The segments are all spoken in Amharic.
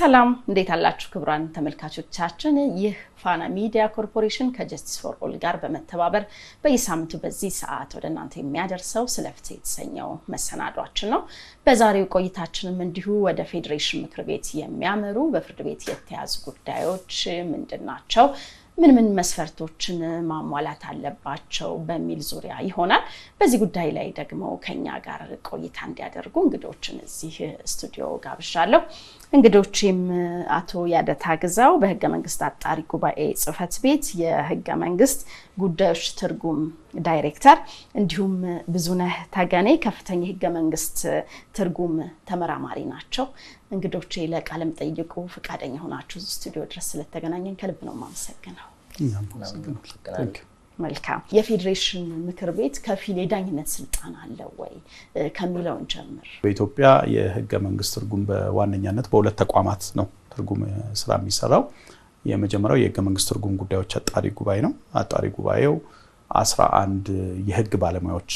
ሰላም እንዴት አላችሁ ክቡራን ተመልካቾቻችን ይህ ፋና ሚዲያ ኮርፖሬሽን ከጀስቲስ ፎር ኦል ጋር በመተባበር በየሳምንቱ በዚህ ሰዓት ወደ እናንተ የሚያደርሰው ስለፍትህ የተሰኘው መሰናዷችን ነው። በዛሬው ቆይታችንም እንዲሁ ወደ ፌዴሬሽን ምክር ቤት የሚያመሩ በፍርድ ቤት የተያዙ ጉዳዮች ምንድናቸው ምን መስፈርቶችን ማሟላት አለባቸው በሚል ዙሪያ ይሆናል። በዚህ ጉዳይ ላይ ደግሞ ከኛ ጋር ቆይታ እንዲያደርጉ እንግዶችን እዚህ ስቱዲዮ ጋብዣለሁ። እንግዶችም አቶ ያደታ ግዛው በህገ መንግስት አጣሪ ጉባኤ ጽህፈት ቤት የህገ መንግስት ጉዳዮች ትርጉም ዳይሬክተር እንዲሁም ብዙነህ ታጋኔ ከፍተኛ ህገ መንግስት ትርጉም ተመራማሪ ናቸው። እንግዶቼ ለቃለም ጠይቁ ፈቃደኛ ሆናችሁ ስቱዲዮ ድረስ ስለተገናኘን ከልብ ነው ማመሰግነው። መልካም። የፌዴሬሽን ምክር ቤት ከፊል የዳኝነት ስልጣን አለው ወይ ከሚለው እንጀምር። በኢትዮጵያ የህገ መንግስት ትርጉም በዋነኛነት በሁለት ተቋማት ነው ትርጉም ስራ የሚሰራው። የመጀመሪያው የህገ መንግስት ትርጉም ጉዳዮች አጣሪ ጉባኤ ነው። አጣሪ ጉባኤው 11 የህግ ባለሙያዎች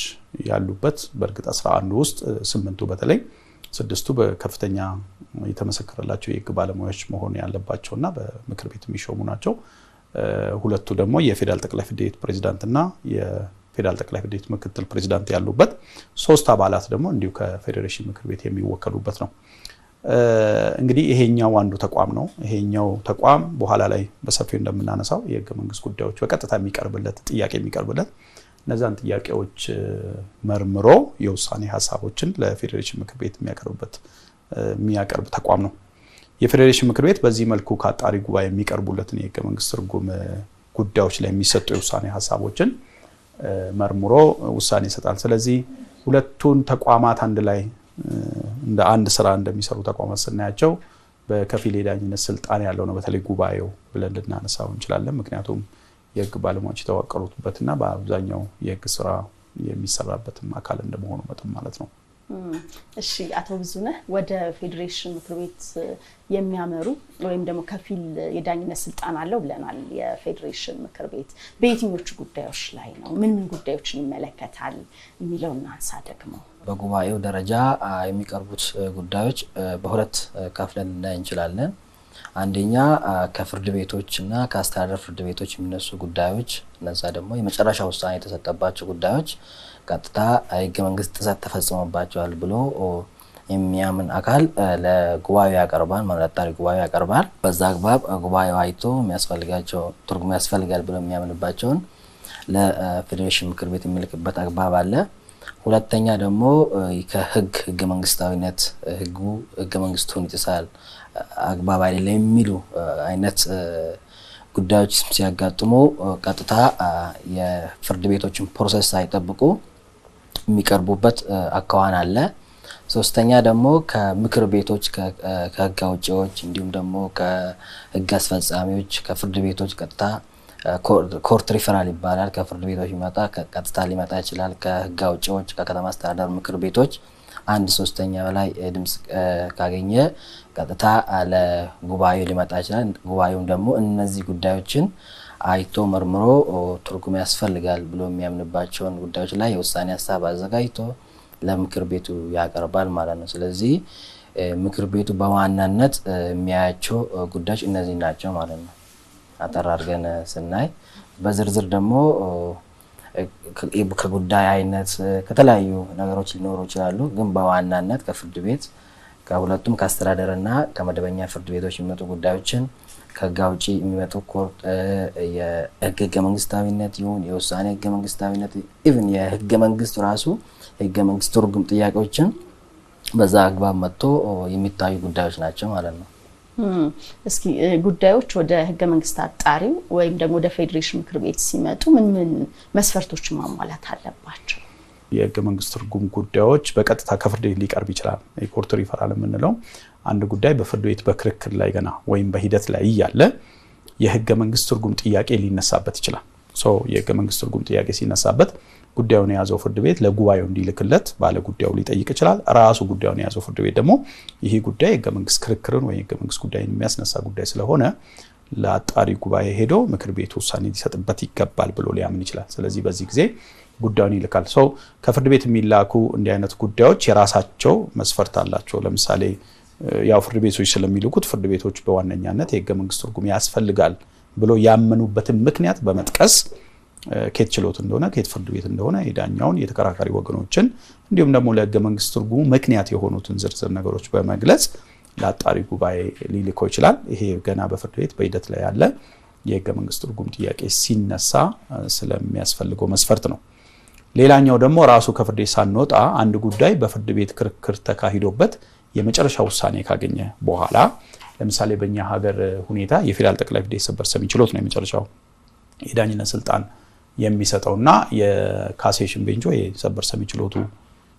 ያሉበት፣ በእርግጥ 11 ውስጥ 8ቱ በተለይ 6ቱ በከፍተኛ የተመሰከረላቸው የህግ ባለሙያዎች መሆን ያለባቸውና በምክር ቤት የሚሾሙ ናቸው። ሁለቱ ደግሞ የፌደራል ጠቅላይ ፍርድ ቤት ፕሬዝዳንትና የፌደራል ጠቅላይ ፍርድ ቤት ምክትል ፕሬዝዳንት ያሉበት፣ 3 አባላት ደግሞ እንዲሁ ከፌዴሬሽን ምክር ቤት የሚወከሉበት ነው። እንግዲህ ይሄኛው አንዱ ተቋም ነው። ይሄኛው ተቋም በኋላ ላይ በሰፊው እንደምናነሳው የህገ መንግስት ጉዳዮች በቀጥታ የሚቀርብለት ጥያቄ የሚቀርብለት እነዛን ጥያቄዎች መርምሮ የውሳኔ ሐሳቦችን ለፌዴሬሽን ምክር ቤት የሚያቀርብ ተቋም ነው። የፌዴሬሽን ምክር ቤት በዚህ መልኩ ከአጣሪ ጉባኤ የሚቀርቡለትን የህገ መንግስት ትርጉም ጉዳዮች ላይ የሚሰጡ የውሳኔ ሐሳቦችን መርምሮ ውሳኔ ይሰጣል። ስለዚህ ሁለቱን ተቋማት አንድ ላይ እንደ አንድ ስራ እንደሚሰሩ ተቋማት ስናያቸው በከፊል የዳኝነት ስልጣን ያለው ነው በተለይ ጉባኤው ብለን ልናነሳው እንችላለን። ምክንያቱም የህግ ባለሙያዎች የተዋቀሩበትና በአብዛኛው የህግ ስራ የሚሰራበትም አካል እንደመሆኑ መጠን ማለት ነው። እሺ አቶ ብዙነህ ወደ ፌዴሬሽን ምክር ቤት የሚያመሩ ወይም ደግሞ ከፊል የዳኝነት ስልጣን አለው ብለናል። የፌዴሬሽን ምክር ቤት በየትኞቹ ጉዳዮች ላይ ነው ምን ጉዳዮችን ይመለከታል የሚለውን እናንሳ። ደግሞ በጉባኤው ደረጃ የሚቀርቡት ጉዳዮች በሁለት ከፍለን ልናይ እንችላለን። አንደኛ ከፍርድ ቤቶችና ከአስተዳደር ፍርድ ቤቶች የሚነሱ ጉዳዮች፣ እነዛ ደግሞ የመጨረሻ ውሳኔ የተሰጠባቸው ጉዳዮች ቀጥታ ህገ መንግስት ጥሰት ተፈጽሞባቸዋል ብሎ የሚያምን አካል ለጉባኤው ያቀርባል ማለት አጣሪ ጉባኤው ያቀርባል። በዛ አግባብ ጉባኤው አይቶ የሚያስፈልጋቸው ትርጉም ያስፈልጋል ብሎ የሚያምንባቸውን ለፌዴሬሽን ምክር ቤት የሚልክበት አግባብ አለ። ሁለተኛ ደግሞ ህገ መንግስታዊነት ህገ መንግስቱን ይጥሳል አግባብ አይደለም የሚሉ አይነት ጉዳዮች ሲያጋጥሙ ቀጥታ የፍርድ ቤቶችን ፕሮሰስ ሳይጠብቁ የሚቀርቡበት አካዋን አለ። ሶስተኛ ደግሞ ከምክር ቤቶች ከህግ አውጪዎች እንዲሁም ደግሞ ከህግ አስፈጻሚዎች ከፍርድ ቤቶች ቀጥታ ኮርት ሪፈራል ይባላል። ከፍርድ ቤቶች ይመጣ ቀጥታ ሊመጣ ይችላል። ከህግ አውጪዎች ከከተማ አስተዳደር ምክር ቤቶች 1/3 በላይ ድምጽ ካገኘ ቀጥታ ለጉባኤው ሊመጣ ይችላል። ጉባኤው ደግሞ እነዚህ ጉዳዮችን አይቶ መርምሮ ትርጉም ያስፈልጋል ብሎ የሚያምንባቸውን ጉዳዮች ላይ የውሳኔ ሐሳብ አዘጋጅቶ ለምክር ቤቱ ያቀርባል ማለት ነው። ስለዚህ ምክር ቤቱ በዋናነት የሚያያቸው ጉዳዮች እነዚህ ናቸው ማለት ነው። አጠር አድርገን ስናይ በዝርዝር ደግሞ ከጉዳይ አይነት ከተለያዩ ነገሮች ሊኖሩ ይችላሉ። ግን በዋናነት ከፍርድ ቤት ከሁለቱም ከአስተዳደርና ከመደበኛ ፍርድ ቤቶች የሚመጡ ጉዳዮችን ከህግ አውጪ የሚመጡ ኮርት የህገ መንግስታዊነት ይሁን የውሳኔ ህገ መንግስታዊነት ኢቭን የህገ መንግስት ራሱ ህገ መንግስት ትርጉም ጥያቄዎችን በዛ አግባብ መጥቶ የሚታዩ ጉዳዮች ናቸው ማለት ነው። እስኪ ጉዳዮች ወደ ህገ መንግስት አጣሪው ወይም ደግሞ ወደ ፌዴሬሽን ምክር ቤት ሲመጡ ምን መስፈርቶችን ማሟላት አለባቸው? የህገ መንግስት ትርጉም ጉዳዮች በቀጥታ ከፍርድ ቤት ሊቀርብ ይችላል። የኮርት ሪፈራል የምንለው አንድ ጉዳይ በፍርድ ቤት በክርክር ላይ ገና ወይም በሂደት ላይ ያለ የህገ መንግስት ትርጉም ጥያቄ ሊነሳበት ይችላል። የህገ መንግስት ትርጉም ጥያቄ ሲነሳበት ጉዳዩን የያዘው ፍርድ ቤት ለጉባኤው እንዲልክለት ባለ ጉዳዩ ሊጠይቅ ይችላል። ራሱ ጉዳዩን የያዘው ፍርድ ቤት ደግሞ ይሄ ጉዳይ ህገ መንግስት ክርክርን ወይ ህገ መንግስት ጉዳይን የሚያስነሳ ጉዳይ ስለሆነ ለአጣሪ ጉባኤ ሄዶ ምክር ቤቱ ውሳኔ ሊሰጥበት ይገባል ብሎ ሊያምን ይችላል። ስለዚህ በዚህ ጊዜ ጉዳዩን ይልካል። ከፍርድ ቤት የሚላኩ እንዲህ አይነት ጉዳዮች የራሳቸው መስፈርት አላቸው። ለምሳሌ ያው ፍርድ ቤቶች ስለሚልኩት ፍርድ ቤቶች በዋነኛነት የህገ መንግስት ትርጉም ያስፈልጋል ብሎ ያመኑበትን ምክንያት በመጥቀስ ከየት ችሎት እንደሆነ ከየት ፍርድ ቤት እንደሆነ የዳኛውን የተከራካሪ ወገኖችን እንዲሁም ደግሞ ለህገ መንግስት ትርጉሙ ምክንያት የሆኑትን ዝርዝር ነገሮች በመግለጽ ለአጣሪ ጉባኤ ሊልከው ይችላል። ይሄ ገና በፍርድ ቤት በሂደት ላይ ያለ የህገ መንግስት ትርጉም ጥያቄ ሲነሳ ስለሚያስፈልገው መስፈርት ነው። ሌላኛው ደግሞ ራሱ ከፍርድ ቤት ሳንወጣ አንድ ጉዳይ በፍርድ ቤት ክርክር ተካሂዶበት የመጨረሻ ውሳኔ ካገኘ በኋላ ለምሳሌ በእኛ ሀገር ሁኔታ የፌዴራል ጠቅላይ ፍርድ ቤት ሰበር ሰሚ ችሎት ነው የመጨረሻው የዳኝነት ስልጣን የሚሰጠውና የካሴሽን ቤንች ወይ ሰበር ሰሚ ችሎቱ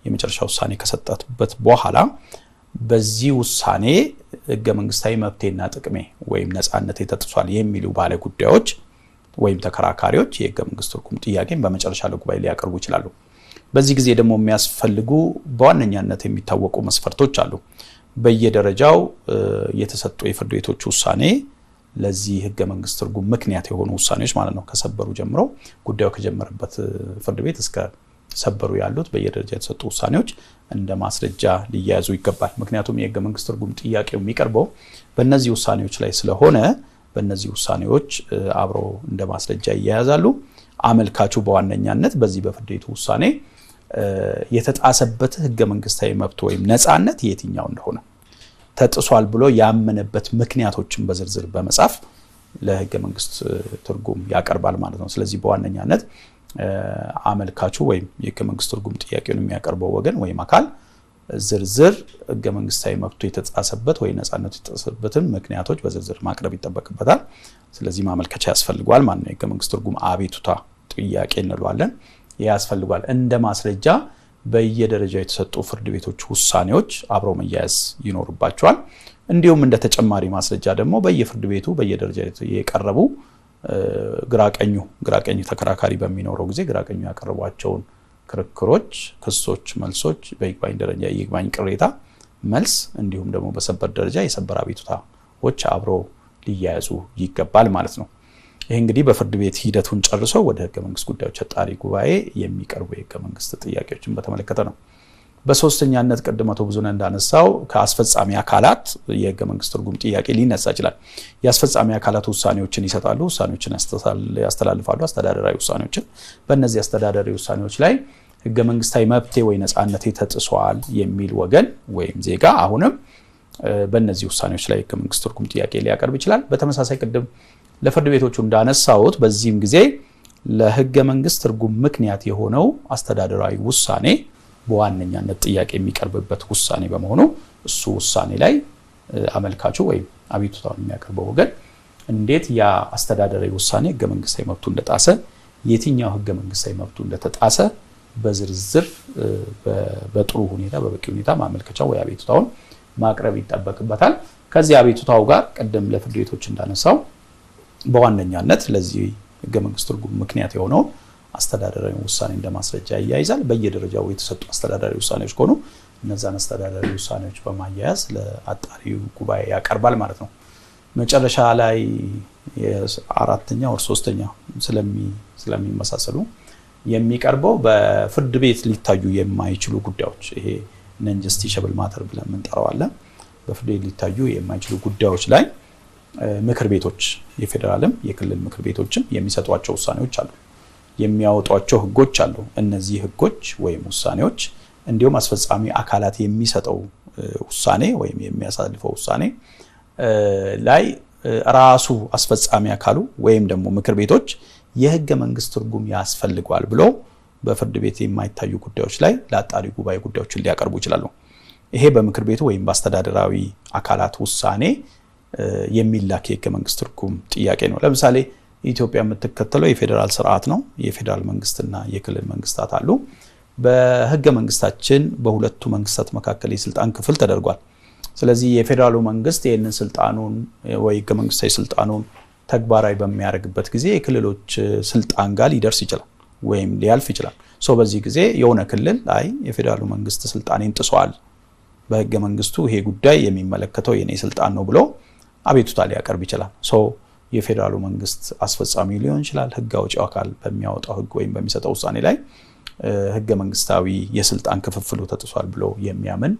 የመጨረሻ ውሳኔ ከሰጠበት በኋላ በዚህ ውሳኔ ህገ መንግስታዊ መብቴና ጥቅሜ ወይም ነፃነቴ ተጥሷል የሚሉ ባለ ጉዳዮች ወይም ተከራካሪዎች የህገ መንግስት ትርጉም ጥያቄን በመጨረሻ ለጉባኤ ሊያቀርቡ ይችላሉ። በዚህ ጊዜ ደግሞ የሚያስፈልጉ በዋነኛነት የሚታወቁ መስፈርቶች አሉ። በየደረጃው የተሰጡ የፍርድ ቤቶች ውሳኔ ለዚህ ህገ መንግስት ትርጉም ምክንያት የሆኑ ውሳኔዎች ማለት ነው ከሰበሩ ጀምሮ ጉዳዩ ከጀመረበት ፍርድ ቤት እስከ ሰበሩ ያሉት በየደረጃ የተሰጡ ውሳኔዎች እንደ ማስረጃ ሊያያዙ ይገባል። ምክንያቱም የህገ መንግስት ትርጉም ጥያቄው የሚቀርበው በእነዚህ ውሳኔዎች ላይ ስለሆነ በእነዚህ ውሳኔዎች አብሮ እንደ ማስረጃ ይያያዛሉ። አመልካቹ በዋነኛነት በዚህ በፍርድ ቤቱ ውሳኔ የተጣሰበት ህገ መንግስታዊ መብት ወይም ነፃነት የትኛው እንደሆነ ተጥሷል ብሎ ያመነበት ምክንያቶችን በዝርዝር በመጻፍ ለህገ መንግስት ትርጉም ያቀርባል ማለት ነው። ስለዚህ በዋነኛነት አመልካቹ ወይም የህገ መንግስት ትርጉም ጥያቄውን የሚያቀርበው ወገን ወይም አካል ዝርዝር ህገ መንግስታዊ መብቱ የተጣሰበት ወይ ነፃነቱ የተጣሰበትን ምክንያቶች በዝርዝር ማቅረብ ይጠበቅበታል። ስለዚህ ማመልከቻ ያስፈልጋል ማለት ነው። የህገ መንግስት ትርጉም አቤቱታ ጥያቄ እንለዋለን። ያስፈልጋል እንደ ማስረጃ በየደረጃው የተሰጡ ፍርድ ቤቶች ውሳኔዎች አብረው መያያዝ ይኖርባቸዋል። እንዲሁም እንደ ተጨማሪ ማስረጃ ደግሞ በየፍርድ ቤቱ በየደረጃው የቀረቡ ግራቀኙ ተከራካሪ በሚኖረው ጊዜ ግራቀኙ ያቀረቧቸውን ክርክሮች፣ ክሶች፣ መልሶች በይግባኝ ደረጃ የይግባኝ ቅሬታ መልስ እንዲሁም ደግሞ በሰበር ደረጃ የሰበር አቤቱታዎች አብረው ሊያያዙ ይገባል ማለት ነው። ይሄ እንግዲህ በፍርድ ቤት ሂደቱን ጨርሶ ወደ ህገ መንግስት ጉዳዮች አጣሪ ጉባኤ የሚቀርቡ የህገ መንግስት ጥያቄዎችን በተመለከተ ነው። በሶስተኛነት ቅድም አቶ ብዙነህ እንዳነሳው ከአስፈጻሚ አካላት የህገ መንግስት ትርጉም ጥያቄ ሊነሳ ይችላል። የአስፈጻሚ አካላት ውሳኔዎችን ይሰጣሉ፣ ውሳኔዎችን ያስተላልፋሉ፣ አስተዳደራዊ ውሳኔዎችን። በእነዚህ አስተዳደራዊ ውሳኔዎች ላይ ህገ መንግስታዊ መብቴ ወይ ነፃነቴ ተጥሷል የሚል ወገን ወይም ዜጋ አሁንም በእነዚህ ውሳኔዎች ላይ ህገ መንግስት ትርጉም ጥያቄ ሊያቀርብ ይችላል። በተመሳሳይ ቅድም ለፍርድ ቤቶቹ እንዳነሳውት በዚህም ጊዜ ለህገ መንግስት ትርጉም ምክንያት የሆነው አስተዳደራዊ ውሳኔ በዋነኛነት ጥያቄ የሚቀርብበት ውሳኔ በመሆኑ እሱ ውሳኔ ላይ አመልካቹ ወይም አቤቱታውን የሚያቀርበው ወገን እንዴት ያ አስተዳደራዊ ውሳኔ ህገ መንግስታዊ መብቱ እንደጣሰ የትኛው ህገ መንግስታዊ መብቱ እንደተጣሰ በዝርዝር በጥሩ ሁኔታ በበቂ ሁኔታ ማመልከቻው ወይ አቤቱታውን ማቅረብ ይጠበቅበታል። ከዚህ አቤቱታው ጋር ቀደም ለፍርድ ቤቶች እንዳነሳው በዋነኛነት ለዚህ ህገ መንግስት ትርጉም ምክንያት የሆነው አስተዳደራዊ ውሳኔ እንደማስረጃ ያያይዛል። በየደረጃው የተሰጡ አስተዳደራዊ ውሳኔዎች ከሆኑ እነዛን አስተዳደራዊ ውሳኔዎች በማያያዝ ለአጣሪው ጉባኤ ያቀርባል ማለት ነው። መጨረሻ ላይ የአራተኛ ወር ሶስተኛ ስለሚመሳሰሉ የሚቀርበው በፍርድ ቤት ሊታዩ የማይችሉ ጉዳዮች ይሄ ነን ጀስቲፊሸብል ማተር ብለን እንጠራዋለን። በፍርድ ቤት ሊታዩ የማይችሉ ጉዳዮች ላይ ምክር ቤቶች የፌደራልም የክልል ምክር ቤቶችም የሚሰጧቸው ውሳኔዎች አሉ፣ የሚያወጧቸው ህጎች አሉ። እነዚህ ህጎች ወይም ውሳኔዎች እንዲሁም አስፈጻሚ አካላት የሚሰጠው ውሳኔ ወይም የሚያሳልፈው ውሳኔ ላይ ራሱ አስፈጻሚ አካሉ ወይም ደግሞ ምክር ቤቶች የህገ መንግስት ትርጉም ያስፈልጋል ብሎ በፍርድ ቤት የማይታዩ ጉዳዮች ላይ ለአጣሪ ጉባኤ ጉዳዮችን ሊያቀርቡ ይችላሉ። ይሄ በምክር ቤቱ ወይም በአስተዳደራዊ አካላት ውሳኔ የሚላክ የህገ መንግስት ትርጉም ጥያቄ ነው። ለምሳሌ ኢትዮጵያ የምትከተለው የፌደራል ስርዓት ነው። የፌደራል መንግስትና የክልል መንግስታት አሉ። በህገ መንግስታችን በሁለቱ መንግስታት መካከል የስልጣን ክፍል ተደርጓል። ስለዚህ የፌደራሉ መንግስት ይህንን ስልጣኑን ወይ ህገ መንግስታዊ ስልጣኑን ተግባራዊ በሚያደርግበት ጊዜ የክልሎች ስልጣን ጋር ሊደርስ ይችላል ወይም ሊያልፍ ይችላል። በዚህ ጊዜ የሆነ ክልል ላይ የፌደራሉ መንግስት ስልጣኔን ጥሷል፣ በህገ መንግስቱ ይሄ ጉዳይ የሚመለከተው የኔ ስልጣን ነው ብሎ አቤቱታ ሊያቀርብ ይችላል። የፌደራሉ መንግስት አስፈጻሚ ሊሆን ይችላል፣ ህግ አውጪው አካል በሚያወጣው ህግ ወይም በሚሰጠው ውሳኔ ላይ ህገ መንግስታዊ የስልጣን ክፍፍሉ ተጥሷል ብሎ የሚያምን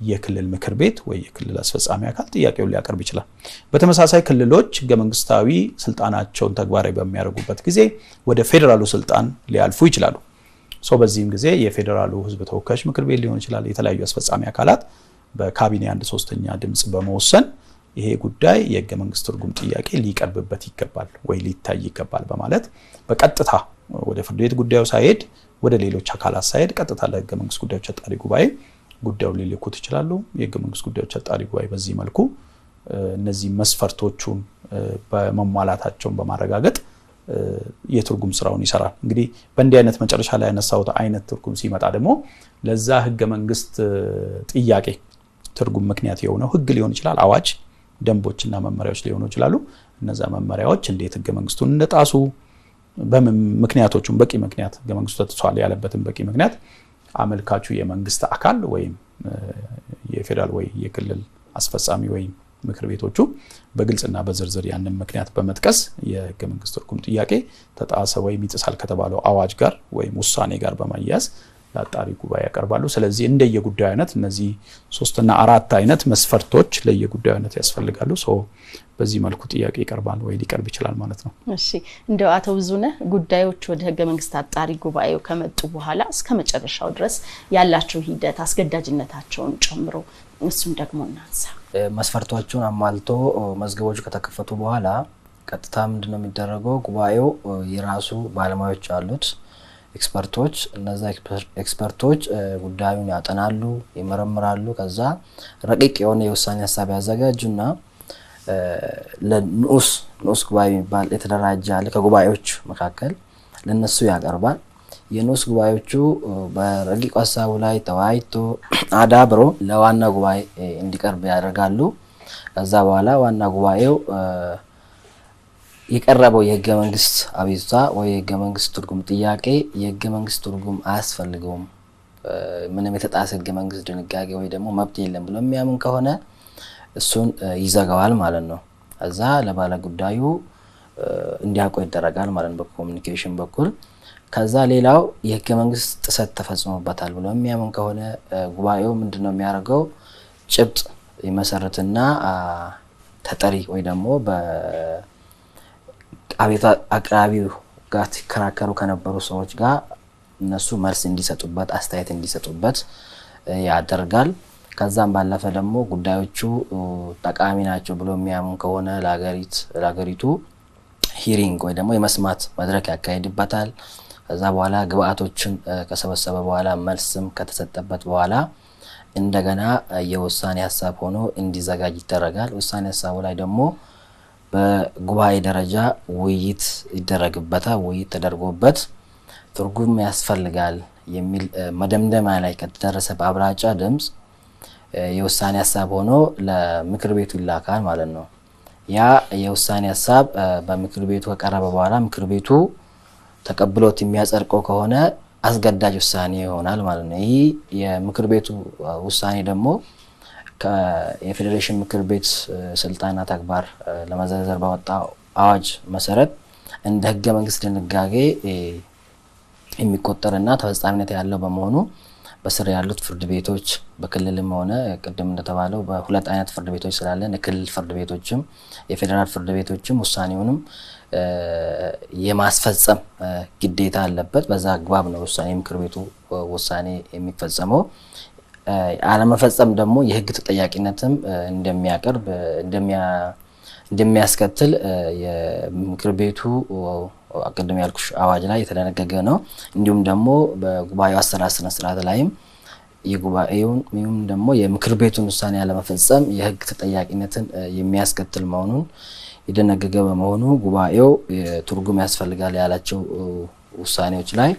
የክልል ምክር ቤት ወይ የክልል አስፈጻሚ አካል ጥያቄውን ሊያቀርብ ይችላል። በተመሳሳይ ክልሎች ህገ መንግስታዊ ስልጣናቸውን ተግባራዊ በሚያደርጉበት ጊዜ ወደ ፌዴራሉ ስልጣን ሊያልፉ ይችላሉ። በዚህም ጊዜ የፌዴራሉ ህዝብ ተወካዮች ምክር ቤት ሊሆን ይችላል፣ የተለያዩ አስፈጻሚ አካላት በካቢኔ 1/3 ድምጽ በመወሰን ይሄ ጉዳይ የህገ መንግስት ትርጉም ጥያቄ ሊቀርብበት ይገባል ወይ ሊታይ ይገባል በማለት በቀጥታ ወደ ፍርድ ቤት ጉዳዩ ሳይሄድ ወደ ሌሎች አካላት ሳይሄድ ቀጥታ ለህገ መንግስት ጉዳዮች አጣሪ ጉባኤ ጉዳዩን ሊልኩት ይችላሉ። የህገ መንግስት ጉዳዮች አጣሪ ጉባኤ በዚህ መልኩ እነዚህ መስፈርቶቹን በመሟላታቸውን በማረጋገጥ የትርጉም ስራውን ይሰራል። እንግዲህ በእንዲህ አይነት መጨረሻ ላይ ያነሳውት አይነት ትርጉም ሲመጣ ደግሞ ለዛ ህገ መንግስት ጥያቄ ትርጉም ምክንያት የሆነው ህግ ሊሆን ይችላል፣ አዋጅ፣ ደንቦችና መመሪያዎች ሊሆኑ ይችላሉ። እነዛ መመሪያዎች እንዴት ህገ መንግስቱን እንደጣሱ በምክንያቶቹም በቂ ምክንያት ህገ መንግስቱ ተጥሷል ያለበትን በቂ ምክንያት አመልካቹ የመንግስት አካል ወይም የፌደራል ወይ የክልል አስፈጻሚ ወይ ምክር ቤቶቹ በግልጽና በዝርዝር ያንን ምክንያት በመጥቀስ የህገ መንግስት ትርጉም ጥያቄ ተጣሰ ወይ ይጥሳል ከተባለው አዋጅ ጋር ወይም ውሳኔ ጋር በማያያዝ ለአጣሪ ጉባኤ ያቀርባሉ። ስለዚህ እንደየጉዳዩ አይነት እነዚህ 3 እና 4 አይነት መስፈርቶች ለየጉዳዩ አይነት ያስፈልጋሉ። በዚህ መልኩ ጥያቄ ይቀርባል ወይ ሊቀርብ ይችላል ማለት ነው። እሺ እንደው አቶ ብዙነህ ጉዳዮች ወደ ህገ መንግስት አጣሪ ጉባኤው ከመጡ በኋላ እስከ መጨረሻው ድረስ ያላቸው ሂደት አስገዳጅነታቸውን ጨምሮ እሱን ደግሞ እናንሳ። መስፈርቶቹን አሟልቶ መዝገቦቹ ከተከፈቱ በኋላ ቀጥታ ምንድነው የሚደረገው? ጉባኤው የራሱ ባለሙያዎች አሉት፣ ኤክስፐርቶች። እነዛ ኤክስፐርቶች ጉዳዩን ያጠናሉ፣ ይመረምራሉ። ከዛ ረቂቅ የሆነ የውሳኔ ሐሳብ ያዘጋጁና ለንዑስ ጉባኤ የሚባል የተደራጀ አለ ከጉባኤዎች መካከል ለነሱ ያቀርባል። የንዑስ ጉባኤዎቹ በረቂቅ ሐሳቡ ላይ ተወያይቶ አዳብሮ ለዋና ጉባኤ እንዲቀርብ ያደርጋሉ። ከዛ በኋላ ዋና ጉባኤው የቀረበው የህገ መንግስት አቤቱታ ወይ የህገ መንግስት ትርጉም ጥያቄ የህገ መንግስት ትርጉም አያስፈልገውም፣ ምንም የተጣሰ ህገ መንግስት ድንጋጌ ወይ ደግሞ መብት የለም ብሎ የሚያምን ከሆነ እሱን ይዘጋዋል ማለት ነው። እዛ ለባለ ጉዳዩ እንዲያውቁ ይደረጋል ማለት ነው በኮሙኒኬሽን በኩል። ከዛ ሌላው የህገ መንግስት ጥሰት ተፈጽሞበታል ብሎ የሚያምን ከሆነ ጉባኤው ምንድነው የሚያደርገው? ጭብጥ ይመሰርትና ተጠሪ ወይ ደግሞ በአቤቱታ አቅራቢው ጋር ተከራከሩ ከነበሩ ሰዎች ጋር እነሱ መልስ እንዲሰጡበት አስተያየት እንዲሰጡበት ያደርጋል። ከዛም ባለፈ ደግሞ ጉዳዮቹ ጠቃሚ ናቸው ብሎ የሚያምን ከሆነ ለሀገሪቱ ሂሪንግ ወይ ደግሞ የመስማት መድረክ ያካሂድበታል። ከዛ በኋላ ግብአቶችን ከሰበሰበ በኋላ መልስም ከተሰጠበት በኋላ እንደገና የውሳኔ ሐሳብ ሆኖ እንዲዘጋጅ ይደረጋል። ውሳኔ ሐሳቡ ላይ ደግሞ በጉባኤ ደረጃ ውይይት ይደረግበታል። ውይይት ተደርጎበት ትርጉም ያስፈልጋል የሚል መደምደሚያ ላይ ከተደረሰ በአብላጫ ድምጽ የውሳኔ ሐሳብ ሆኖ ለምክር ቤቱ ይላካል ማለት ነው። ያ የውሳኔ ሐሳብ በምክር ቤቱ ከቀረበ በኋላ ምክር ቤቱ ተቀብሎት የሚያጸድቀው ከሆነ አስገዳጅ ውሳኔ ይሆናል ማለት ነው። ይህ የምክር ቤቱ ውሳኔ ደግሞ የፌዴሬሽን ምክር ቤት ስልጣንና ተግባር ለመዘርዘር ባወጣው አዋጅ መሰረት እንደ ህገ መንግስት ድንጋጌ የሚቆጠርና ተፈጻሚነት ያለው በመሆኑ በስር ያሉት ፍርድ ቤቶች በክልልም ሆነ ቅድም እንደተባለው በሁለት አይነት ፍርድ ቤቶች ስላለን የክልል ፍርድ ቤቶችም የፌዴራል ፍርድ ቤቶችም ውሳኔውንም የማስፈጸም ግዴታ አለበት። በዛ አግባብ ነው ውሳኔ ምክር ቤቱ ውሳኔ የሚፈጸመው። አለመፈጸም ደግሞ የህግ ተጠያቂነትም እንደሚያቀርብ እንደሚያስከትል የምክር ቤቱ ቅድም ያልኩሽ አዋጅ ላይ የተደነገገ ነው። እንዲሁም ደግሞ በጉባኤው አሰራር ስነ ስርዓት ላይም የጉባኤውን ደግሞ የምክር ቤቱን ውሳኔ ያለመፈጸም የህግ ተጠያቂነትን የሚያስከትል መሆኑን የደነገገ በመሆኑ ጉባኤው ትርጉም ያስፈልጋል ያላቸው ውሳኔዎች ላይ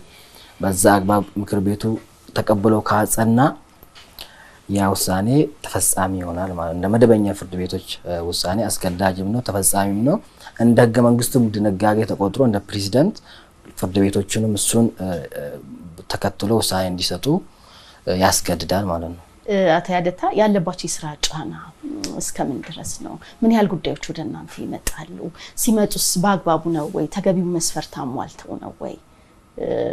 በዛ አግባብ ምክር ቤቱ ተቀብሎ ካጸና ያ ውሳኔ ተፈጻሚ ይሆናል ማለት እንደ መደበኛ ፍርድ ቤቶች ውሳኔ አስገዳጅም ነው ተፈጻሚም ነው። እንደ ህገ መንግስቱም ድንጋጌ ተቆጥሮ እንደ ፕሬዝዳንት ፍርድ ቤቶችንም እሱን ተከትሎ ውሳኔ እንዲሰጡ ያስገድዳል ማለት ነው። አቶ ያደታ ያለባቸው የስራ ጫና እስከምን ድረስ ነው? ምን ያህል ጉዳዮች ወደ እናንተ ይመጣሉ? ሲመጡስ በአግባቡ ነው ወይ? ተገቢው መስፈርት አሟልተው ነው ወይ?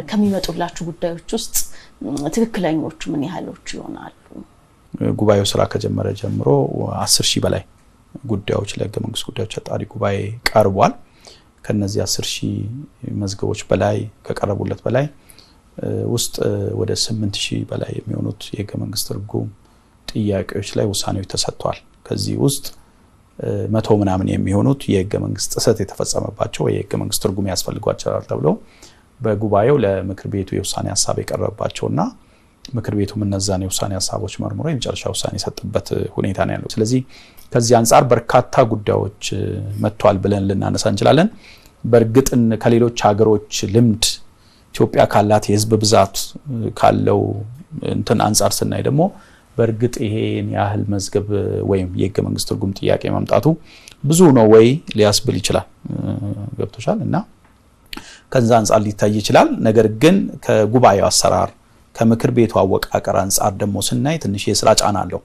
ከሚመጡላችሁ ጉዳዮች ውስጥ ትክክለኞቹ ምን ያህሎቹ ይሆናሉ? ጉባኤው ስራ ከጀመረ ጀምሮ 10,000 በላይ ጉዳዮች ለህገ መንግስት ጉዳዮች አጣሪ ጉባኤ ቀርቧል። ከነዚህ 10,000 መዝገቦች በላይ ከቀረቡለት በላይ ውስጥ ወደ 8,000 በላይ የሚሆኑት የህገ መንግስት ትርጉም ጥያቄዎች ላይ ውሳኔዎች ተሰጥቷል። ከዚህ ውስጥ 100 ምናምን የሚሆኑት የህገ መንግስት ጥሰት የተፈጸመባቸው የህገ መንግስት ትርጉም ያስፈልጓቸዋል ተብሎ በጉባኤው ለምክር ቤቱ የውሳኔ ሐሳብ የቀረበባቸውና ምክር ቤቱ እነዛን የውሳኔ ሐሳቦች መርምሮ የመጨረሻ ውሳኔ የሰጠበት ሁኔታ ነው ያለው። ስለዚህ ከዚህ አንፃር በርካታ ጉዳዮች መጥቷል ብለን ልናነሳ እንችላለን። በእርግጥ ከሌሎች ሀገሮች ልምድ ኢትዮጵያ ካላት የህዝብ ብዛት ካለው እንትን አንፃር ስናይ ደግሞ በእርግጥ ይሄን ያህል መዝገብ ወይም የህገ መንግስት ትርጉም ጥያቄ መምጣቱ ብዙ ነው ወይ ሊያስብል ይችላል። ገብቶሻል? እና ከዛ አንፃር ሊታይ ይችላል። ነገር ግን ከጉባኤው አሰራር ከምክር ቤቱ አወቃቀር አንፃር ደግሞ ስናይ ትንሽ የስራ ጫና አለው።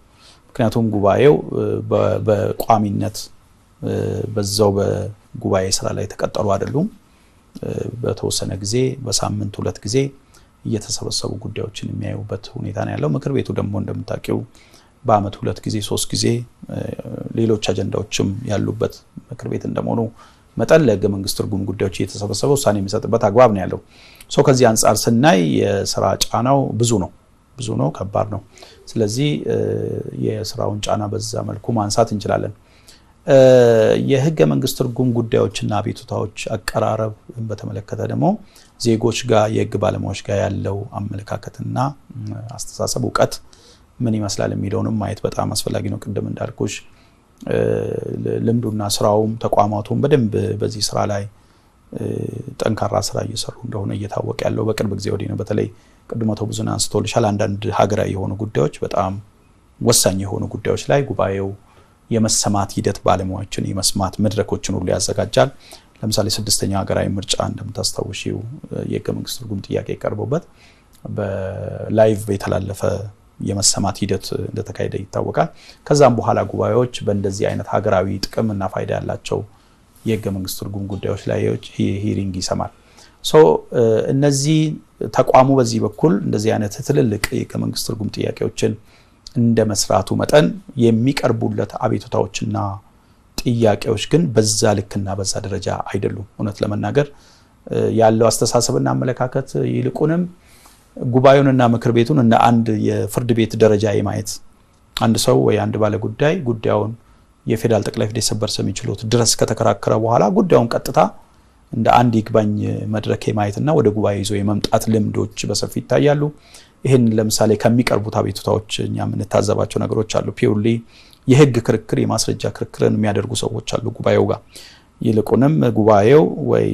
ምክንያቱም ጉባኤው በቋሚነት በዛው በጉባኤ ስራ ላይ ተቀጠሩ አይደሉም። በተወሰነ ጊዜ በሳምንት 2 ጊዜ እየተሰበሰቡ ጉዳዮችን የሚያዩበት ሁኔታ ነው ያለው። ምክር ቤቱ ደግሞ እንደምታውቂው በአመት 2 ጊዜ 3 ጊዜ ሌሎች አጀንዳዎችም ያሉበት ምክር ቤት እንደመሆኑ መጠን ለህገ መንግስት ትርጉም ጉዳዮች እየተሰበሰበ ውሳኔ የሚሰጥበት አግባብ ነው ያለው። ከዚህ አንፃር ስናይ የስራ ጫናው ብዙ ነው፣ ከባድ ነው። ስለዚህ የስራውን ጫና በዛ መልኩ ማንሳት እንችላለን። የህገ መንግስት ትርጉም ጉዳዮችና አቤቱታዎች አቀራረብ በተመለከተ ደግሞ ዜጎች ጋር የህግ ባለሙያዎች ጋር ያለው አመለካከትና አስተሳሰብ እውቀት ምን ይመስላል የሚለውንም ማየት በጣም አስፈላጊ ነው። ቅድም እንዳልኩሽ ልምዱና ስራውም ተቋማቱም በደንብ በዚህ ስራ ላይ ጠንካራ ስራ እየሰሩ እንደሆነ እየታወቀ ያለው በቅርብ ጊዜ ወዲህ ነው። በተለይ ቅድም አቶ ብዙና አንስቶልሻል። አንዳንድ ሀገራዊ የሆኑ ጉዳዮች በጣም ወሳኝ የሆኑ ጉዳዮች ላይ ጉባኤው የመሰማት ሂደት ባለሙያዎችን የመስማት መድረኮችን ሁሉ ያዘጋጃል። ለምሳሌ 6ኛው ሀገራዊ ምርጫ እንደምታስታውሺው የህገ መንግስት ትርጉም ጥያቄ ቀርቦበት በላይቭ የተላለፈ የመሰማት ሂደት እንደተካሄደ ይታወቃል። ከዛም በኋላ ጉባኤዎች በእንደዚህ አይነት ሀገራዊ ጥቅምና ፋይዳ ያላቸው የህገ መንግስት ትርጉም ጉዳዮች ላይ ሂሪንግ ይሰማል። እነዚህ ተቋሙ በዚህ በኩል እንደዚህ አይነት ትልልቅ የህገ መንግስት ትርጉም ጥያቄዎችን እንደ መስራቱ መጠን የሚቀርቡለት አቤቱታዎችና ጥያቄዎች ግን በዛ ልክና በዛ ደረጃ አይደሉም። እውነት ለመናገር ያለው አስተሳሰብና አመለካከት ይልቁንም ጉባኤውንና ምክር ቤቱን እንደ አንድ የፍርድ ቤት ደረጃ የማየት አንድ ሰው ወይ አንድ ባለ ጉዳይ ጉዳዩን የፌደራል ጠቅላይ ፍርድ ቤት ሰበር ሰሚ ችሎት ድረስ ከተከራከረ በኋላ ጉዳዩን ቀጥታ እንደ አንድ ይግባኝ መድረክ የማየትና ወደ ጉባኤ ይዞ የመምጣት ልምዶች በሰፊ ይታያሉ። ይሄን ለምሳሌ ከሚቀርቡት አቤቱታዎች እኛ የምንታዘባቸው ነገሮች አሉ። ፒውርሊ የህግ ክርክር የማስረጃ ክርክርን የሚያደርጉ ሰዎች አሉ ጉባኤው ጋር። ይልቁንም ጉባኤው ወይ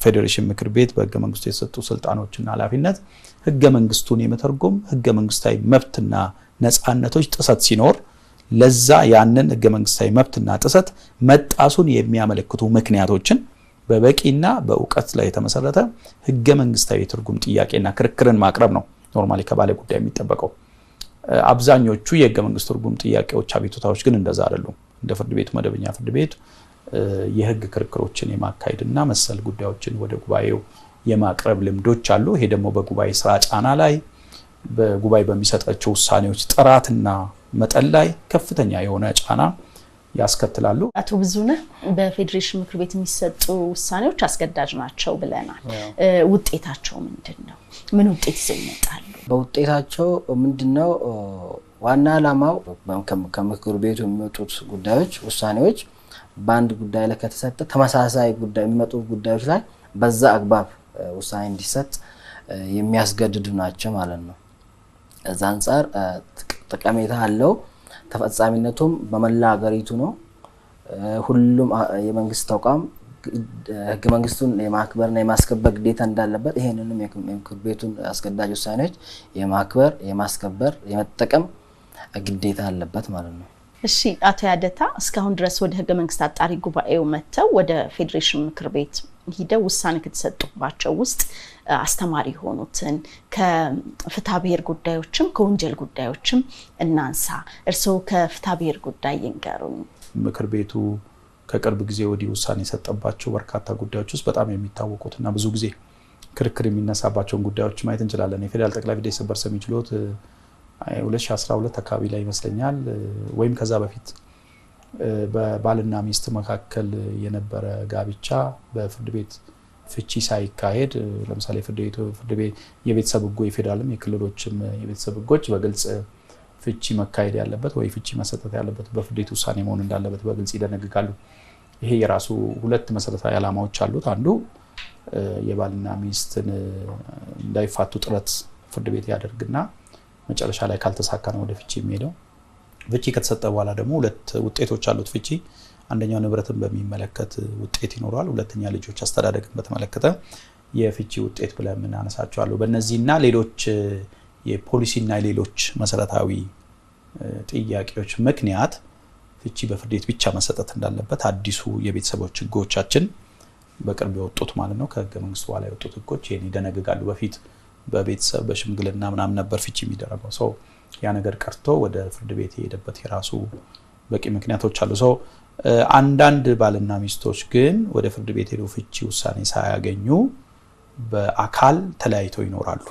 ፌዴሬሽን ምክር ቤት በህገ መንግስቱ የተሰጡ ስልጣኖችና ኃላፊነት ህገ መንግስቱን የመተርጎም ህገ መንግስታዊ መብትና ነፃነቶች ጥሰት ሲኖር ለዛ ያንን ህገ መንግስታዊ መብትና ጥሰት መጣሱን የሚያመለክቱ ምክንያቶችን በበቂና በእውቀት ላይ የተመሰረተ ህገ መንግስታዊ ትርጉም ጥያቄና ክርክርን ማቅረብ ነው ኖርማሊ ከባለ ጉዳይ የሚጠበቀው። አብዛኞቹ የህገ መንግስት ትርጉም ጥያቄዎች አቤቱታዎች ግን እንደዛ አይደሉም። እንደ ፍርድ ቤቱ መደበኛ ፍርድ ቤት የህግ ክርክሮችን የማካሄድና መሰል ጉዳዮችን ወደ ጉባኤው የማቅረብ ልምዶች አሉ። ይሄ ደግሞ በጉባኤ ስራ ጫና ላይ በጉባኤ በሚሰጣቸው ውሳኔዎች ጥራትና መጠን ላይ ከፍተኛ የሆነ ጫና ያስከትላሉ። አቶ ብዙነህ በፌዴሬሽን ምክር ቤት የሚሰጡ ውሳኔዎች አስገዳጅ ናቸው ብለናል። ውጤታቸው ምንድነው? ምን ውጤት ይዘው ይመጣሉ? በውጤታቸው ምንድነው? ዋና ዓላማው ከምክር ቤቱ የሚወጡት ጉዳዮች ውሳኔዎች በአንድ ጉዳይ ላይ ከተሰጠ ተመሳሳይ ጉዳይ የሚመጡ ጉዳዮች ላይ በዛ አግባብ ውሳኔ እንዲሰጥ የሚያስገድዱ ናቸው ማለት ነው። እዛ አንፃር ጠቀሜታ አለው። ተፈጻሚነቱም በመላ ሀገሪቱ ነው። ሁሉም የመንግስት ተቋም ህገ መንግስቱን የማክበርና የማስከበር ግዴታ እንዳለበት ይሄንንም የምክር ቤቱን አስገዳጅ ውሳኔዎች የማክበር የማስከበር የመጠቀም ግዴታ አለበት ማለት ነው። እሺ አቶ ያደታ እስካሁን ድረስ ወደ ህገ መንግስት አጣሪ ጉባኤው መተው ወደ ፌዴሬሽን ምክር ቤት ሂደው ውሳኔ ከተሰጡባቸው ውስጥ አስተማሪ ሆኑትን ከፍትሐ ብሔር ጉዳዮችም ከወንጀል ጉዳዮችም እናንሳ። እርስዎ ከፍትሐ ብሔር ጉዳይ ይንገሩኝ። ምክር ቤቱ ከቅርብ ጊዜ ወዲህ ውሳኔ የሰጠባቸው በርካታ ጉዳዮች ውስጥ በጣም የሚታወቁትና ብዙ ጊዜ ክርክር የሚነሳባቸውን ጉዳዮች ማየት እንችላለን። የፌደራል ጠቅላይ ፍርድ ቤት ሰበር ሰሚ ችሎት 2012 አካባቢ ላይ ይመስለኛል ወይም ከዛ በፊት በባልና ሚስት መካከል የነበረ ጋብቻ በፍርድ ቤት ፍቺ ሳይካሄድ ለምሳሌ ፍርድ ቤት የቤተሰብ ህጉ የፌደራልም የክልሎችም የቤተሰብ ህጎች በግልጽ ፍቺ መካሄድ ያለበት ወይ ፍቺ መሰጠት ያለበት በፍርድ ቤት ውሳኔ መሆን እንዳለበት በግልጽ ይደነግጋሉ። ይሄ የራሱ ሁለት መሰረታዊ ዓላማዎች አሉት። አንዱ የባልና ሚስትን እንዳይፋቱ ጥረት ፍርድ ቤት ያደርግና መጨረሻ ላይ ካልተሳካ ነው ወደ ፍቺ የሚሄደው። ፍቺ ከተሰጠ በኋላ ደግሞ ሁለት ውጤቶች አሉት ፍቺ። አንደኛው ንብረትን በሚመለከት ውጤት ይኖራል፣ ሁለተኛ ልጆች አስተዳደግን በተመለከተ የፍቺ ውጤት ብለን እናነሳቸው አሉ። በእነዚህና ሌሎች የፖሊሲና ሌሎች መሰረታዊ ጥያቄዎች ምክንያት ፍቺ በፍርድ ቤት ብቻ መሰጠት እንዳለበት አዲሱ የቤተሰቦች ህጎቻችን በቅርብ የወጡት ማለት ነው ከህገ መንግስቱ በኋላ የወጡት ህጎች ይሄን ይደነግጋሉ። በፊት በቤተሰብ በሽምግልና ምናምን ነበር ፍቺ የሚደረገው። ሰው ያ ነገር ቀርቶ ወደ ፍርድ ቤት የሄደበት የራሱ በቂ ምክንያቶች አሉ። ሰው አንዳንድ ባልና ሚስቶች ግን ወደ ፍርድ ቤት ሄደው ፍቺ ውሳኔ ሳያገኙ በአካል ተለያይተው ይኖራሉ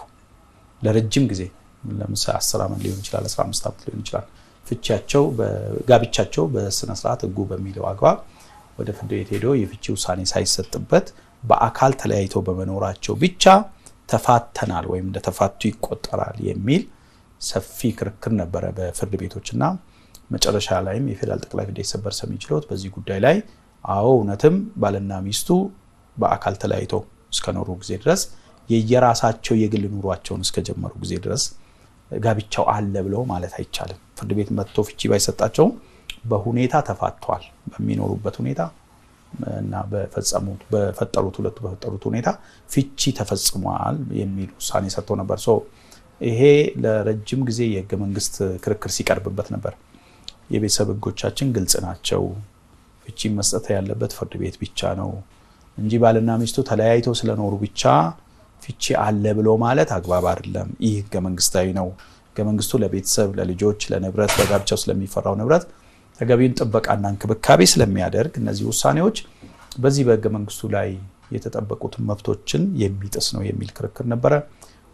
ለረጅም ጊዜ። ለምሳሌ 10 ዓመት ሊሆን ይችላል፣ 15 ዓመት ሊሆን ይችላል። ፍቺያቸው በጋብቻቸው በስነ ስርዓት ህጉ በሚለው አግባብ ወደ ፍርድ ቤት ሄደው የፍቺ ውሳኔ ሳይሰጥበት በአካል ተለያይተው በመኖራቸው ብቻ ተፋተናል ወይም እንደተፋቱ ይቆጠራል የሚል ሰፊ ክርክር ነበረ በፍርድ ቤቶችና መጨረሻ ላይም የፌደራል ጠቅላይ ፍርድ ቤት ሰበር ሰሚ ችሎት በዚህ ጉዳይ ላይ አዎ እውነትም ባልና ሚስቱ በአካል ተለያይተው እስከኖሩ ጊዜ ድረስ የየራሳቸው የግል ኑሯቸውን እስከጀመሩ ጊዜ ድረስ ጋብቻው አለ ብለው ማለት አይቻልም። ፍርድ ቤት መጥቶ ፍቺ ባይሰጣቸው በሁኔታ ተፋቷል በሚኖሩበት ሁኔታ እና በፈጠሩት ሁኔታ ፍቺ ተፈጽሟል የሚል ውሳኔ ሰጥቶ ነበር። ይሄ ለረጅም ጊዜ የህገ መንግስት ክርክር ሲቀርብበት ነበር። የቤተሰብ ህጎቻችን ግልጽ ናቸው፣ ፍቺ መስጠት ያለበት ፍርድ ቤት ብቻ ነው እንጂ ባልና ሚስቱ ተለያይተው ስለኖሩ ብቻ ፍቺ አለ ብሎ ማለት አግባብ አይደለም። ይህ ህገ መንግስታዊ ነው። ህገ መንግስቱ ለቤተሰብ ለልጆች ለንብረት በጋብቻው ስለሚፈራው ንብረት ተገቢውን ጥበቃና እንክብካቤ ስለሚያደርግ እነዚህ ውሳኔዎች በዚህ በህገ መንግስቱ ላይ የተጠበቁትን መብቶችን የሚጥስ ነው የሚል ክርክር ነበረ።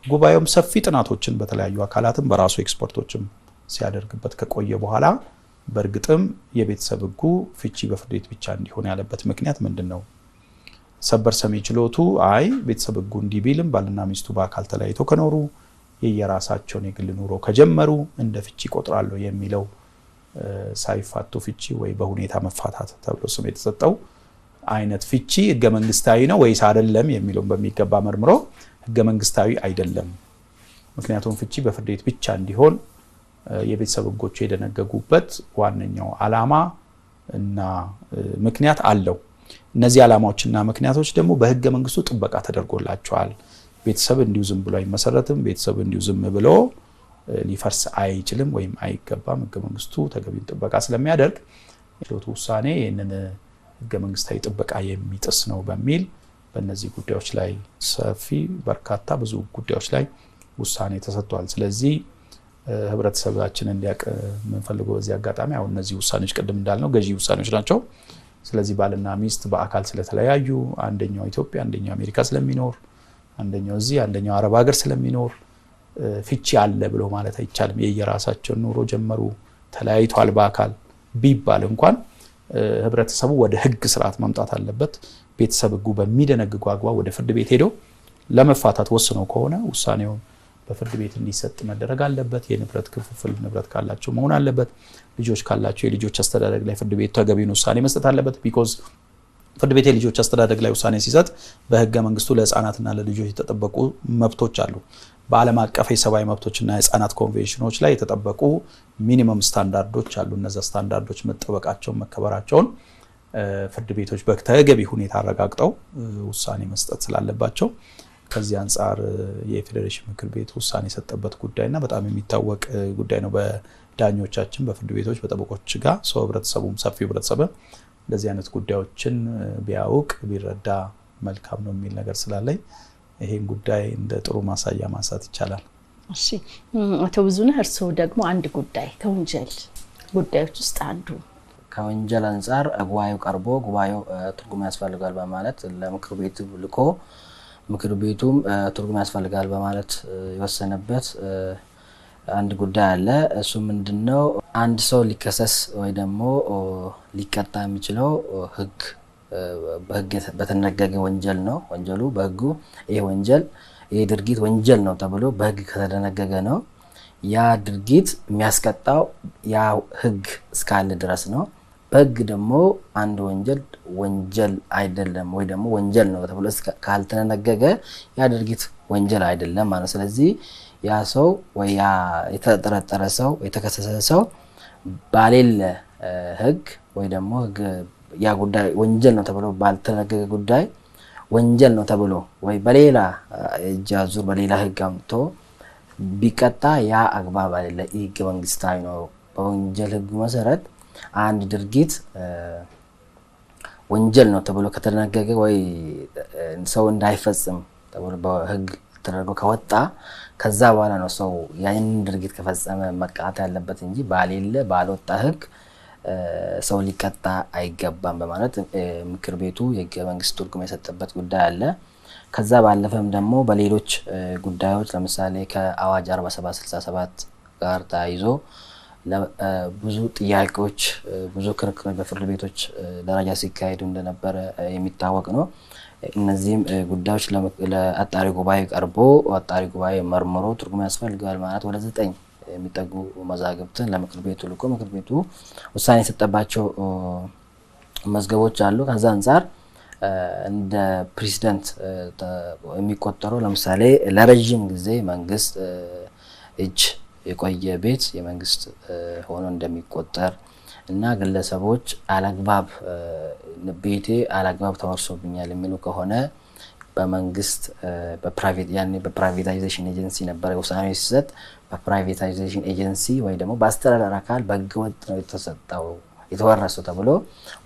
ጉባኤውም ሰፊ ጥናቶችን በተለያዩ አካላትም በራሱ ኤክስፐርቶችም ሲያደርግበት ከቆየ በኋላ በእርግጥም የቤተሰብ ህጉ ፍቺ በፍርድ ቤት ብቻ እንዲሆን ያለበት ምክንያት ምንድነው? ሰበር ሰሚ ችሎቱ አይ ቤተሰብ ህጉ እንዲቢልም ባልና ሚስቱ በአካል ተለያይተው ከኖሩ የየራሳቸውን የግል ኑሮ ከጀመሩ እንደ ፍቺ ቆጥራሉ የሚለው ሳይፋቱ ፍቺ ወይ በሁኔታ መፋታት ተብሎ ስም የተሰጠው አይነት ፍቺ ህገ መንግስታዊ ነው ወይስ አይደለም የሚለው በሚገባ መርምሮ ህገ መንግስታዊ አይደለም። ምክንያቱም ፍቺ በፍርድ ቤት ብቻ እንዲሆን የቤተሰብ ህጎች የደነገጉበት ዋነኛው ዓላማ እና ምክንያት አለው። እነዚህ ዓላማዎችና ምክንያቶች ደግሞ በህገ መንግስቱ ጥበቃ ተደርጎላቸዋል። ቤተሰብ እንዲሁ ዝም ብሎ አይመሰረትም። ቤተሰብ እንዲሁ ዝም ብሎ ሊፈርስ አይችልም ወይም አይገባም። ህገ መንግስቱ ተገቢውን ጥበቃ ስለሚያደርግ የችሎቱ ውሳኔ ይህንን ህገ መንግስታዊ ጥበቃ የሚጥስ ነው በሚል በእነዚህ ጉዳዮች ላይ ሰፊ በርካታ ብዙ ጉዳዮች ላይ ውሳኔ ተሰጥቷል። ስለዚህ ህብረተሰባችን እንዲያውቅ የምንፈልገው በዚህ አጋጣሚ አሁን እነዚህ ውሳኔዎች ቅድም እንዳልነው ገዢ ውሳኔዎች ናቸው። ስለዚህ ባልና ሚስት በአካል ስለተለያዩ አንደኛው ኢትዮጵያ አንደኛው አሜሪካ ስለሚኖር አንደኛው እዚህ አንደኛው አረብ ሀገር ስለሚኖር ፍቺ አለ ብሎ ማለት አይቻልም። የየራሳቸው ኑሮ ጀመሩ ተለያይቷል በአካል ቢባል እንኳን ህብረተሰቡ ወደ ህግ ስርዓት መምጣት አለበት። ቤተሰብ ህጉ በሚደነግገው አግባብ ወደ ፍርድ ቤት ሄዶ ለመፋታት ወስነው ከሆነ ውሳኔው በፍርድ ቤት እንዲሰጥ መደረግ አለበት። የንብረት ክፍፍል ንብረት ካላቸው መሆን አለበት። ልጆች ካላቸው የልጆች አስተዳደግ ላይ ፍርድ ቤት ተገቢውን ውሳኔ መስጠት አለበት። ቢኮዝ ፍርድ ቤት የልጆች አስተዳደግ ላይ ውሳኔ ሲሰጥ በህገ መንግስቱ ለህፃናትና ለልጆች የተጠበቁ መብቶች አሉ። በዓለም አቀፍ የሰብአዊ መብቶችና የህፃናት ኮንቬንሽኖች ላይ የተጠበቁ ሚኒመም ስታንዳርዶች አሉ። እነዛ ስታንዳርዶች መጠበቃቸውን መከበራቸውን ፍርድ ቤቶች በተገቢ ሁኔታ አረጋግጠው ውሳኔ መስጠት ስላለባቸው ከዚህ አንፃር የፌዴሬሽን ምክር ቤት ውሳኔ የሰጠበት ጉዳይና በጣም የሚታወቅ ጉዳይ ነው። በዳኞቻችን በፍርድ ቤቶች በጠበቆች ጋር ሰው ህብረተሰቡም ሰፊ ህብረተሰብ እንደዚህ አይነት ጉዳዮችን ቢያውቅ ቢረዳ መልካም ነው የሚል ነገር ስላለኝ ይሄን ጉዳይ እንደ ጥሩ ማሳያ ማንሳት ይቻላል። እሺ አቶ ብዙነህ እርስዎ ደግሞ አንድ ጉዳይ ከወንጀል ጉዳዮች ውስጥ አንዱ ከወንጀል አንፃር ጉባኤው ቀርቦ ጉባኤው ትርጉም ያስፈልጋል በማለት ለምክር ቤቱ ልኮ ምክር ቤቱም ትርጉም ያስፈልጋል በማለት የወሰነበት አንድ ጉዳይ አለ። እሱ ምንድነው አንድ ሰው ሊከሰስ ወይ ደግሞ ሊቀጣ የሚችለው በህግ በተነገገ ወንጀል ነው። ወንጀሉ በህጉ ይሄ ወንጀል ይሄ ድርጊት ወንጀል ነው ተብሎ በህግ ከተደነገገ ነው። ያ ድርጊት የሚያስቀጣው ያ ህግ እስካለ ድረስ ነው። በህግ ደግሞ አንድ ወንጀል አይደለም ወይ ደግሞ ወንጀል ነው ተብሎ ካልተነገገ ያ ድርጊት ወንጀል አይደለም ማለት። ስለዚህ ያ ሰው ወይ ያ የተጠረጠረ ሰው የተከሰሰ ሰው ባሌለ ህግ ወይ ደግሞ ህግ ያ ጉዳይ ወንጀል ነው ተብሎ ባልተነገገ ጉዳይ ወንጀል ነው ተብሎ ወይ በሌላ እጅ አዙር በሌላ ህግ አምጥቶ ቢቀጣ ያ አግባብ አይደለም፣ ህገ መንግስታዊ ነው። በወንጀል ህግ መሰረት አንድ ድርጊት ወንጀል ነው ተብሎ ከተደነገገ ወይ ሰው እንዳይፈጽም ተብሎ በህግ ተደርጎ ከወጣ ከዛ በኋላ ነው ሰው ያንን ድርጊት ከፈጸመ መቀጣት ያለበት እንጂ ባልወጣ ህግ ሰው ሊቀጣ አይገባም በማለት ምክር ቤቱ የህገ መንግስት ትርጉም የሰጠበት ጉዳይ አለ። ከዛ ባለፈም ደግሞ በሌሎች ጉዳዮች ለምሳሌ ከአዋጅ 4767 ጋር ተያይዞ ብዙ ጥያቄዎች ብዙ ክርክሮች በፍርድ ቤቶች ደረጃ ሲካሄዱ እንደነበረ የሚታወቅ ነው። እነዚህም ጉዳዮች ለአጣሪ ጉባኤ ቀርቦ አጣሪ ጉባኤ መርምሮ ትርጉም ያስፈልጋል ማለት ወደ 9 የሚጠጉ መዛግብትን ለምክር ቤቱ ልኮ ምክር ቤቱ ውሳኔ የሰጠባቸው መዝገቦች አሉ። ከዛ አንፃር እንደ ፕሬዝዳንት የሚቆጠረው ለምሳሌ ለረጅም ጊዜ መንግስት እጅ የቆየ ቤት የመንግስት ሆኖ እንደሚቆጠር እና ግለሰቦች አላግባብ ቤቴ አላግባብ ተወርሶብኛል የሚሉ ከሆነ በመንግስት በፕራይቬታይዜሽን ኤጀንሲ ነበር ውሳኔ ሲሰጥ። በፕራይቬታይዜሽን ኤጀንሲ ወይ ደግሞ በአስተዳደር አካል በህገወጥ ነው የተሰጠው የተወረሰው ተብሎ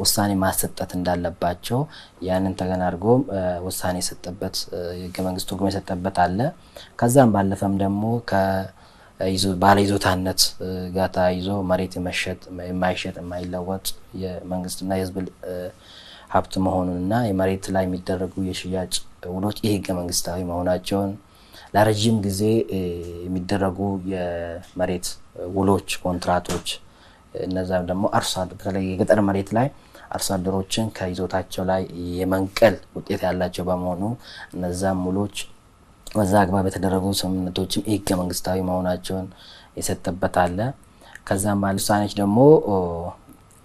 ውሳኔ ማሰጠት እንዳለባቸው ያንን ተገናርጎ ውሳኔ የሰጠበት የህገ መንግስት ትርጉም የሰጠበት አለ። ከዛም ባለፈም ደግሞ ባለይዞታነት ጋር ተያይዞ መሬት የማይሸጥ የማይለወጥ የመንግስትና የህዝብ ሀብት መሆኑንና የመሬት ላይ የሚደረጉ የሽያጭ ውሎች የህገ መንግስታዊ መሆናቸውን ለረጅም ጊዜ የሚደረጉ የመሬት ውሎች ኮንትራቶች እነዛም ደግሞ በተለይ የገጠር መሬት ላይ አርሶ አደሮችን ከይዞታቸው ላይ የመንቀል ውጤት ያላቸው በመሆኑ እነዛም ውሎች በዛ አግባብ የተደረጉ ስምምነቶችም የህገ መንግስታዊ መሆናቸውን የሰጠበት አለ። ከዛም ባለ ውሳኔዎች ደግሞ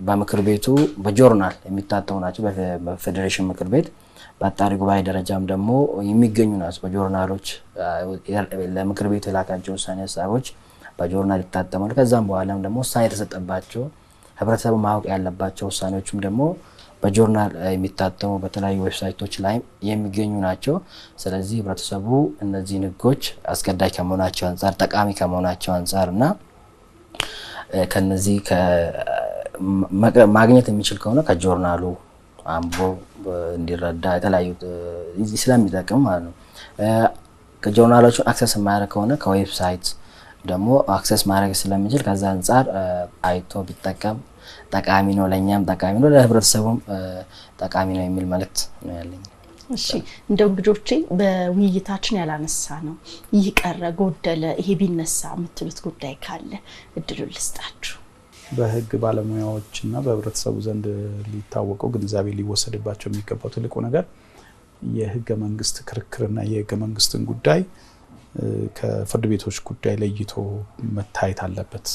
በምክር ቤቱ በጆርናል የሚታተሙ ናቸው። በፌዴሬሽን ምክር ቤት በአጣሪ ጉባኤ ደረጃም ደግሞ የሚገኙ ናቸው። በጆርናሎች ለምክር ቤቱ የላካቸው ውሳኔ ሀሳቦች በጆርናል ይታተማሉ። ከዛም በኋላም ደግሞ ውሳኔ የተሰጠባቸው ህብረተሰቡ ማወቅ ያለባቸው ውሳኔዎችም ደግሞ በጆርናል የሚታተሙ በተለያዩ ዌብሳይቶች ላይ የሚገኙ ናቸው። ስለዚህ ህብረተሰቡ እነዚህ ህጎች አስገዳጅ ከመሆናቸው አንፃር ጠቃሚ ከመሆናቸው አንፃርና ከነዚህ ማግኘት የሚችል ከሆነ ከጆርናሉ አንቦ እንዲረዳ የተለያዩ ስለሚጠቅም ማለት ነው። ከጆርናሎቹን አክሰስ ማድረግ ከሆነ ከዌብሳይት ደግሞ አክሰስ ማድረግ ስለሚችል ከዛ አንፃር አይቶ ቢጠቀም ጠቃሚ ነው፣ ለኛም ጠቃሚ ነው፣ ለህብረተሰቡም ጠቃሚ ነው የሚል መልእክት ነው ያለኝ። እሺ እንደው እንግዶቼ በውይይታችን ያላነሳ ነው ይህ ቀረ ጎደለ ይሄ ቢነሳ የምትሉት ጉዳይ ካለ እድሉን ልስጣችሁ። በህግ ባለሙያዎችና በህብረተሰቡ ዘንድ ሊታወቀው ግንዛቤ ሊወሰድባቸው የሚገባው ትልቁ ነገር የህገ መንግስት ክርክርና የህገ መንግስትን ጉዳይ ከፍርድ ቤቶች ጉዳይ ለይቶ መታየት አለበት።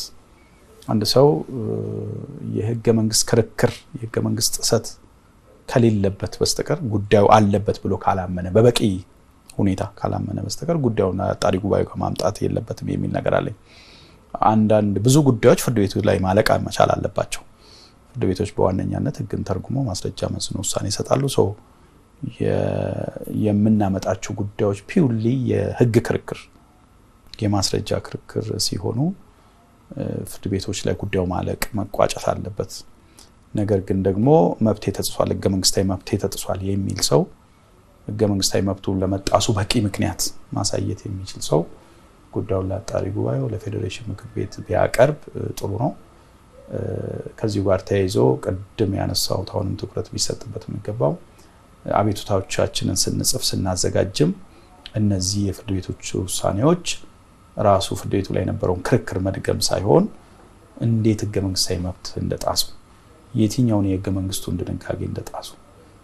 አንድ ሰው የህገ መንግስት ክርክር የህገ መንግስት ጥሰት ከሌለበት በስተቀር ጉዳዩ አለበት ብሎ ካላመነ በበቂ ሁኔታ ካላመነ በስተቀር ጉዳዩን አጣሪ ጉባኤ ከማምጣት የለበትም የሚል ነገር አለኝ። አንዳንድ ብዙ ጉዳዮች ፍርድ ቤቶች ላይ ማለቅ መቻል አለባቸው። ፍርድ ቤቶች በዋነኛነት ህግን ተርጉሞ ማስረጃ መስኖ ውሳኔ ይሰጣሉ። የምናመጣቸው ጉዳዮች ፒውርሊ የህግ ክርክር የማስረጃ ክርክር ሲሆኑ ፍርድ ቤቶች ላይ ጉዳዩ ማለቅ መቋጨት አለበት። ነገር ግን ደግሞ መብት ተጥሷል ህገ መንግስታዊ መብት ተጥሷል የሚል ሰው ህገ መንግስታዊ መብቱን ለመጣሱ በቂ ምክንያት ማሳየት የሚችል ሰው ጉዳዩን ለአጣሪ ጉባኤው ለፌዴሬሽን ምክር ቤት ቢያቀርብ ጥሩ ነው። ከዚህ ጋር ተያይዞ ቀደም ያነሳው ታውንም ትኩረት ቢሰጥበት የሚገባው አቤቱታዎቻችንን ስንጽፍ ስናዘጋጅም እነዚህ የፍርድ ቤቶች ውሳኔዎች ራሱ ፍርድ ቤቱ ላይ የነበረውን ክርክር መድገም ሳይሆን እንዴት ህገ መንግስታዊ መብት እንደጣሱ የትኛውን የህገ መንግስቱን ድንጋጌ እንደጣሱ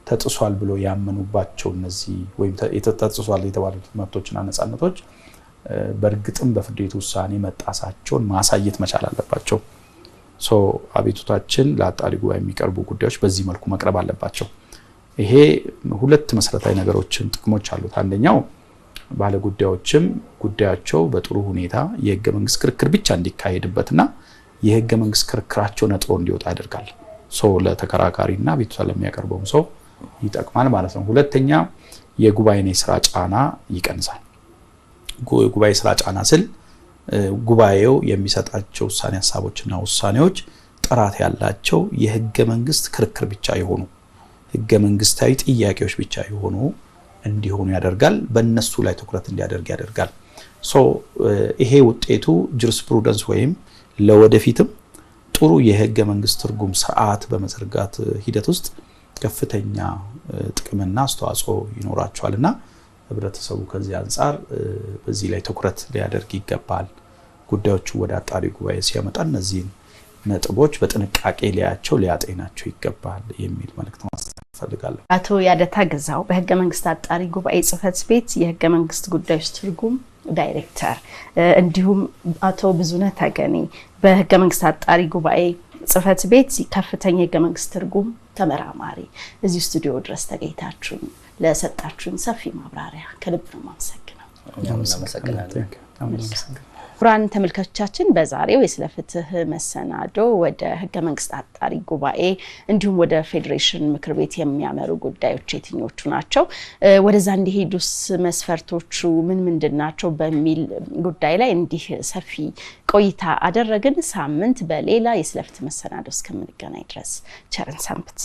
ተጥሷል ብሎ ያመኑባቸው እነዚህ ወይም ተጥሷል የተባሉት መብቶችና ነፃነቶች በእርግጥም በፍርድ ቤቱ ውሳኔ መጣሳቸውን ማሳየት መቻል አለባቸው። አቤቱታችን ለአጣሪ ጉባኤ የሚቀርቡ ጉዳዮች በዚህ መልኩ መቅረብ አለባቸው። ይሄ ሁለት መሰረታዊ ነገሮችን ጥቅሞች አሉት። አንደኛው ባለ ጉዳዮችም ጉዳያቸው በጥሩ ሁኔታ የህገ መንግስት ክርክር ብቻ እንዲካሄድበትና የህገ መንግስት ክርክራቸው ነጥሮ እንዲወጣ ያደርጋል። ለተከራካሪና አቤቱታ ለሚያቀርበው ሰው ይጠቅማል ማለት ነው። ሁለተኛ የጉባኤን የስራ ጫና ይቀንሳል። የጉባኤ ስራ ጫና ስል ጉባኤው የሚሰጣቸው ውሳኔ ሐሳቦችና ውሳኔዎች ጥራት ያላቸው የህገ መንግስት ክርክር ብቻ የሆኑ ህገ መንግስታዊ ጥያቄዎች ብቻ የሆኑ እንዲሆኑ ያደርጋል። በእነሱ ላይ ትኩረት እንዲያደርግ ያደርጋል። ይሄ ውጤቱ ጁሪስፕሩደንስ ወይም ለወደፊትም ጥሩ የህገ መንግስት ትርጉም ስርዓት በመዘርጋት ሂደት ውስጥ ከፍተኛ ጥቅምና አስተዋጽኦ ይኖራቸዋልና ህብረተሰቡ ከዚህ አንፃር በዚህ ላይ ትኩረት ሊያደርግ ይገባል። ጉዳዮቹ ወደ አጣሪ ጉባኤ ሲያመጣ እነዚህን ነጥቦች በጥንቃቄ ሊያቸው ሊያጤናቸው ይገባል የሚል መልእክት ማስተላለፍ ፈልጋለሁ። አቶ ያደታ ገዛው በህገ መንግስት አጣሪ ጉባኤ ጽህፈት ቤት የህገ መንግስት ጉዳዮች ትርጉም ዳይሬክተር፣ እንዲሁም አቶ ብዙነህ ተገኔ በህገ መንግስት አጣሪ ጉባኤ ጽህፈት ቤት ከፍተኛ የህገ መንግስት ትርጉም ተመራማሪ እዚህ ስቱዲዮ ድረስ ተገኝታችሁ ለሰጣችሁን ሰፊ ማብራሪያ ከልብ ነው ማመሰግነው። እናመሰግናለን። ክቡራን ተመልካቾቻችን በዛሬው የስለ ፍትህ መሰናዶ ወደ ህገ መንግስት አጣሪ ጉባኤ እንዲሁም ወደ ፌዴሬሽን ምክር ቤት የሚያመሩ ጉዳዮች የትኞቹ ናቸው፣ ወደዛ እንዲሄዱስ መስፈርቶቹ ምን ምንድናቸው በሚል ጉዳይ ላይ እንዲህ ሰፊ ቆይታ አደረግን። ሳምንት በሌላ የስለ ፍትህ መሰናዶ እስከምንገናኝ ድረስ ቸርን ሰንብት።